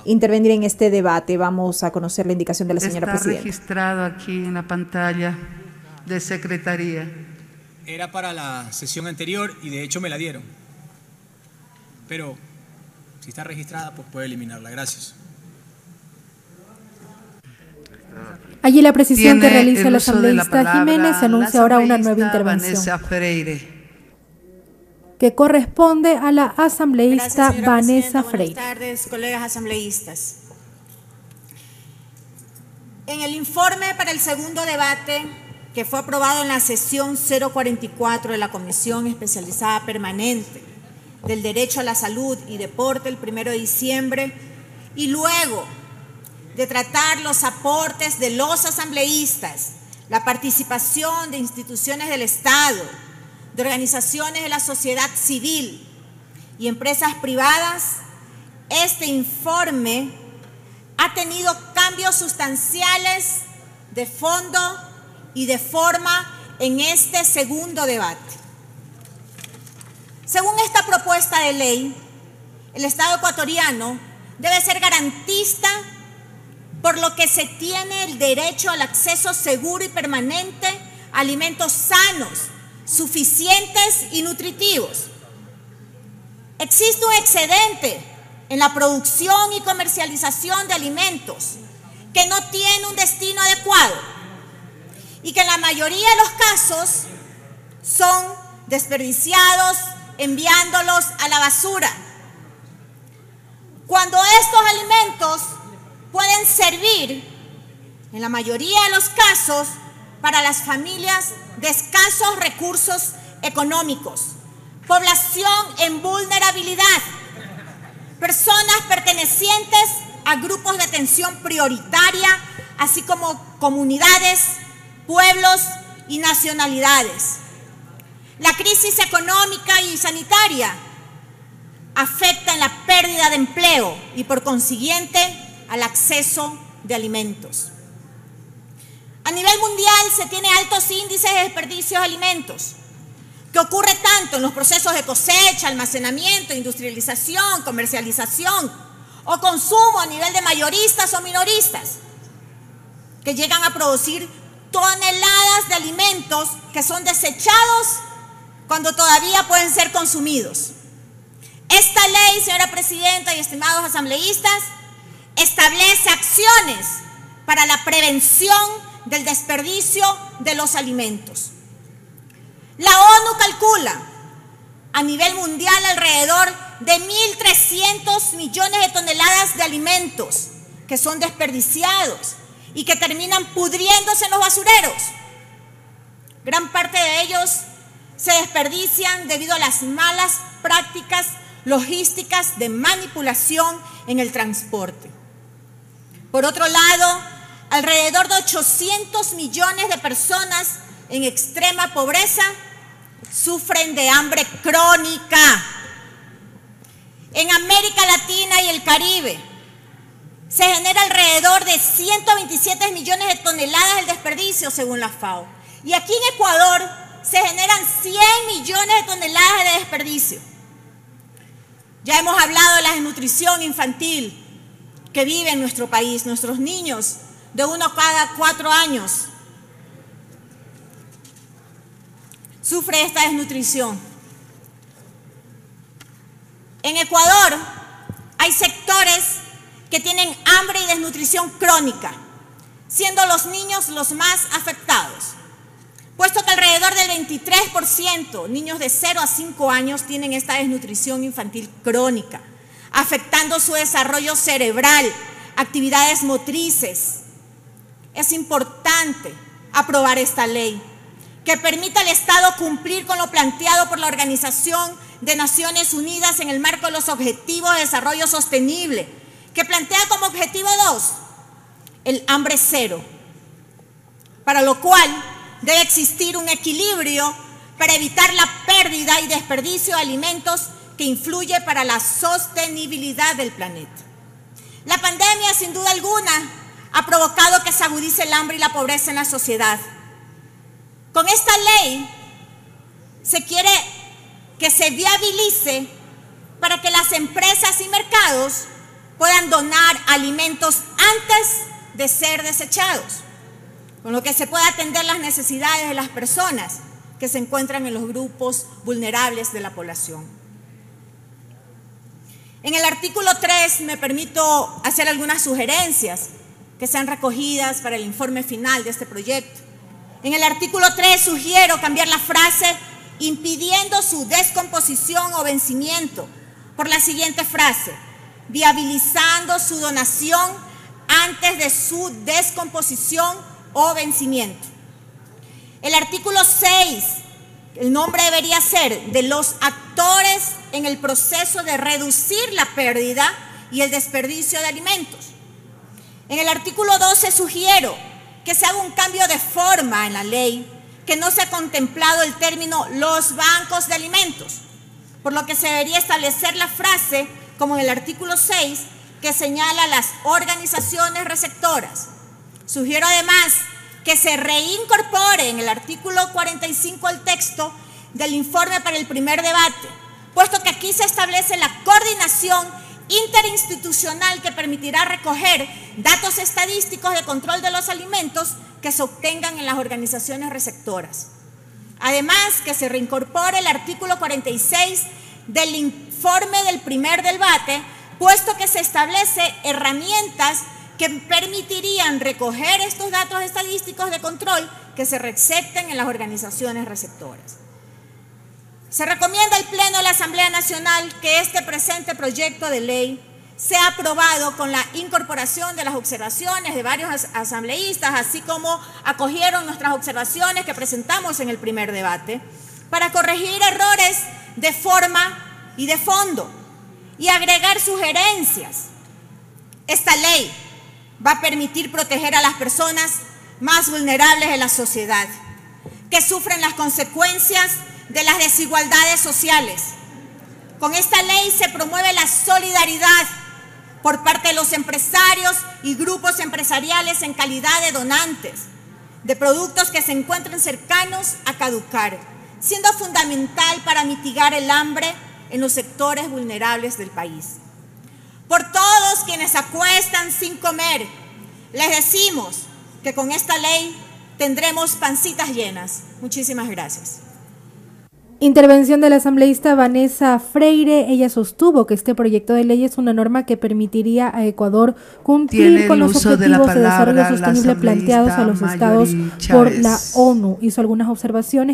intervenir en este debate. Vamos a conocer la indicación de la señora presidenta. Está registrado aquí en la pantalla de Secretaría. Era para la sesión anterior y de hecho me la dieron. Pero si está registrada, pues puede eliminarla. Gracias. Allí la precisión que realiza la asambleísta Jiménez anuncia ahora una nueva intervención Vanessa Freire, que corresponde a la asambleísta Vanessa Freire. Buenas tardes, colegas asambleístas. En el informe para el segundo debate, que fue aprobado en la sesión 044 de la Comisión Especializada Permanente del Derecho a la Salud y Deporte el 1 de diciembre, y luego de tratar los aportes de los asambleístas, la participación de instituciones del Estado, de organizaciones de la sociedad civil y empresas privadas, este informe ha tenido cambios sustanciales de fondo y de forma en este segundo debate. Según esta propuesta de ley, el Estado ecuatoriano debe ser garantista por lo que se tiene el derecho al acceso seguro y permanente a alimentos sanos, suficientes y nutritivos. Existe un excedente en la producción y comercialización de alimentos que no tiene un destino adecuado y que en la mayoría de los casos son desperdiciados enviándolos a la basura. Cuando estos alimentos pueden servir, en la mayoría de los casos, para las familias de escasos recursos económicos, población en vulnerabilidad, personas pertenecientes a grupos de atención prioritaria, así como comunidades, pueblos y nacionalidades. La crisis económica y sanitaria afecta en la pérdida de empleo y, por consiguiente, al acceso de alimentos. A nivel mundial se tiene altos índices de desperdicio de alimentos, que ocurre tanto en los procesos de cosecha, almacenamiento, industrialización, comercialización o consumo a nivel de mayoristas o minoristas, que llegan a producir toneladas de alimentos que son desechados cuando todavía pueden ser consumidos. Esta ley, señora presidenta y estimados asambleístas, establece acciones para la prevención del desperdicio de los alimentos. La ONU calcula a nivel mundial alrededor de 1.300 millones de toneladas de alimentos que son desperdiciados y que terminan pudriéndose en los basureros. Gran parte de ellos se desperdician debido a las malas prácticas logísticas de manipulación en el transporte. Por otro lado, alrededor de 800 millones de personas en extrema pobreza sufren de hambre crónica. En América Latina y el Caribe se genera alrededor de 127 millones de toneladas del desperdicio, según la FAO. Y aquí en Ecuador se generan 100 millones de toneladas de desperdicio. Ya hemos hablado de la desnutrición infantil que vive en nuestro país. Nuestros niños de 1 cada 4 años sufre esta desnutrición. En Ecuador hay sectores que tienen hambre y desnutrición crónica, siendo los niños los más afectados, puesto que alrededor del 23% niños de 0 a 5 años tienen esta desnutrición infantil crónica, afectando su desarrollo cerebral, actividades motrices. Es importante aprobar esta ley que permita al Estado cumplir con lo planteado por la Organización de Naciones Unidas en el marco de los Objetivos de Desarrollo Sostenible, que plantea como objetivo 2 el hambre cero, para lo cual debe existir un equilibrio para evitar la pérdida y desperdicio de alimentos que influye para la sostenibilidad del planeta. La pandemia, sin duda alguna, ha provocado que se agudice el hambre y la pobreza en la sociedad. Con esta ley se quiere que se viabilice para que las empresas y mercados puedan donar alimentos antes de ser desechados, con lo que se pueda atender las necesidades de las personas que se encuentran en los grupos vulnerables de la población. En el artículo 3 me permito hacer algunas sugerencias que sean recogidas para el informe final de este proyecto. En el artículo 3 sugiero cambiar la frase impidiendo su descomposición o vencimiento por la siguiente frase: viabilizando su donación antes de su descomposición o vencimiento. El artículo 6, el nombre debería ser de los actores en el proceso de reducir la pérdida y el desperdicio de alimentos. En el artículo 12 sugiero que se haga un cambio de forma en la ley, que no se ha contemplado el término los bancos de alimentos, por lo que se debería establecer la frase, como en el artículo 6, que señala las organizaciones receptoras. Sugiero además que se reincorpore en el artículo 45 el texto del informe para el primer debate, puesto que aquí se establece la coordinación interinstitucional que permitirá recoger datos estadísticos de control de los alimentos que se obtengan en las organizaciones receptoras. Además, que se reincorpore el artículo 46 del informe del primer debate, puesto que se establece herramientas que permitirían recoger estos datos estadísticos de control que se recepten en las organizaciones receptoras. Se recomienda al Pleno de la Asamblea Nacional que este presente proyecto de ley sea aprobado con la incorporación de las observaciones de varios asambleístas, así como acogieron nuestras observaciones que presentamos en el primer debate, para corregir errores de forma y de fondo y agregar sugerencias. Esta ley va a permitir proteger a las personas más vulnerables de la sociedad, que sufren las consecuencias de las desigualdades sociales. Con esta ley se promueve la solidaridad por parte de los empresarios y grupos empresariales en calidad de donantes de productos que se encuentren cercanos a caducar, siendo fundamental para mitigar el hambre en los sectores vulnerables del país. Por todos quienes acuestan sin comer, les decimos que con esta ley tendremos pancitas llenas. Muchísimas gracias. Intervención de la asambleísta Vanessa Freire. Ella sostuvo que este proyecto de ley es una norma que permitiría a Ecuador cumplir con los objetivos de desarrollo sostenible planteados a los estados por la ONU. Hizo algunas observaciones.